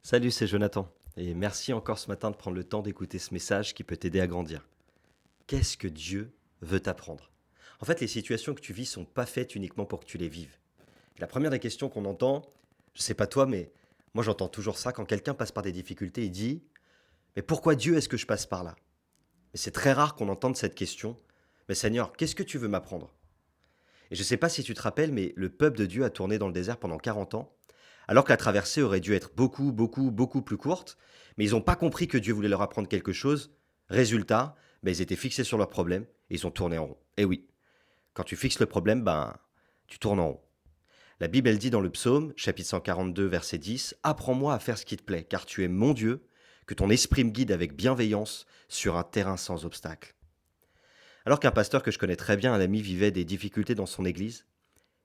Salut, c'est Jonathan. Et merci encore ce matin de prendre le temps d'écouter ce message qui peut t'aider à grandir. Qu'est-ce que Dieu veut t'apprendre? En fait, les situations que tu vis sont pas faites uniquement pour que tu les vives. La première des questions qu'on entend, je sais pas toi, mais moi j'entends toujours ça quand quelqu'un passe par des difficultés, il dit mais pourquoi Dieu est-ce que je passe par là? Mais c'est très rare qu'on entende cette question. Mais Seigneur, qu'est-ce que tu veux m'apprendre? Et je sais pas si tu te rappelles, mais le peuple de Dieu a tourné dans le désert pendant 40 ans, alors que la traversée aurait dû être beaucoup, beaucoup, beaucoup plus courte, mais ils n'ont pas compris que Dieu voulait leur apprendre quelque chose. Résultat, ben, ils étaient fixés sur leur problème et ils ont tourné en rond. Et oui, quand tu fixes le problème, ben, tu tournes en rond. La Bible, elle dit dans le psaume, chapitre 142, verset 10, apprends-moi à faire ce qui te plaît, car tu es mon Dieu, que ton esprit me guide avec bienveillance sur un terrain sans obstacle. Alors qu'un pasteur que je connais très bien, un ami, vivait des difficultés dans son église,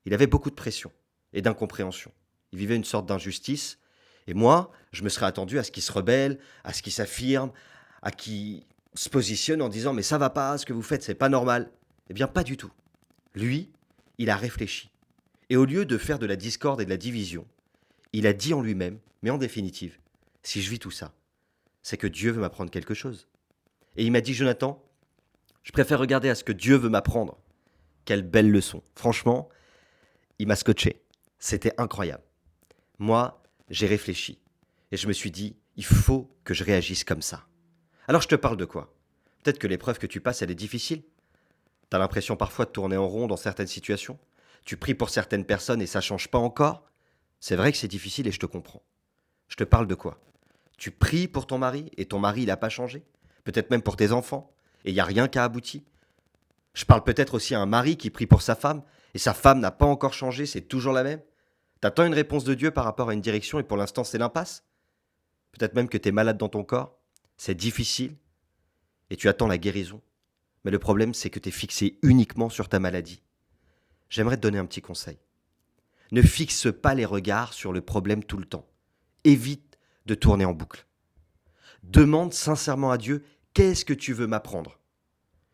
il avait beaucoup de pression et d'incompréhension. Il vivait une sorte d'injustice. Et moi, je me serais attendu à ce qu'il se rebelle, à ce qu'il s'affirme, à qu'il se positionne en disant mais ça va pas, ce que vous faites, c'est pas normal. Eh bien, pas du tout. Lui, il a réfléchi. Et au lieu de faire de la discorde et de la division, il a dit en lui-même, mais en définitive, si je vis tout ça, c'est que Dieu veut m'apprendre quelque chose. Et il m'a dit, Jonathan, je préfère regarder à ce que Dieu veut m'apprendre. Quelle belle leçon. Franchement, il m'a scotché. C'était incroyable. Moi, j'ai réfléchi et je me suis dit, il faut que je réagisse comme ça. Alors je te parle de quoi? Peut-être que l'épreuve que tu passes, elle est difficile. T'as l'impression parfois de tourner en rond dans certaines situations. Tu pries pour certaines personnes et ça change pas encore. C'est vrai que c'est difficile et je te comprends. Je te parle de quoi? Tu pries pour ton mari et ton mari, il n'a pas changé. Peut-être même pour tes enfants et il n'y a rien qui a abouti. Je parle peut-être aussi à un mari qui prie pour sa femme et sa femme n'a pas encore changé, c'est toujours la même. T'attends une réponse de Dieu par rapport à une direction et pour l'instant c'est l'impasse. Peut-être même que tu es malade dans ton corps, c'est difficile et tu attends la guérison. Mais le problème c'est que tu es fixé uniquement sur ta maladie. J'aimerais te donner un petit conseil. Ne fixe pas les regards sur le problème tout le temps. Évite de tourner en boucle. Demande sincèrement à Dieu qu'est-ce que tu veux m'apprendre.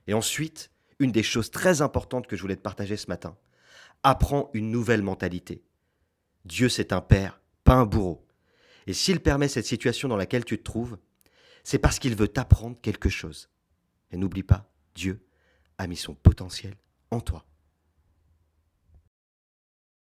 Et ensuite, une des choses très importantes que je voulais te partager ce matin, apprends une nouvelle mentalité. Dieu c'est un père, pas un bourreau. Et s'il permet cette situation dans laquelle tu te trouves, c'est parce qu'il veut t'apprendre quelque chose. Et n'oublie pas, Dieu a mis son potentiel en toi.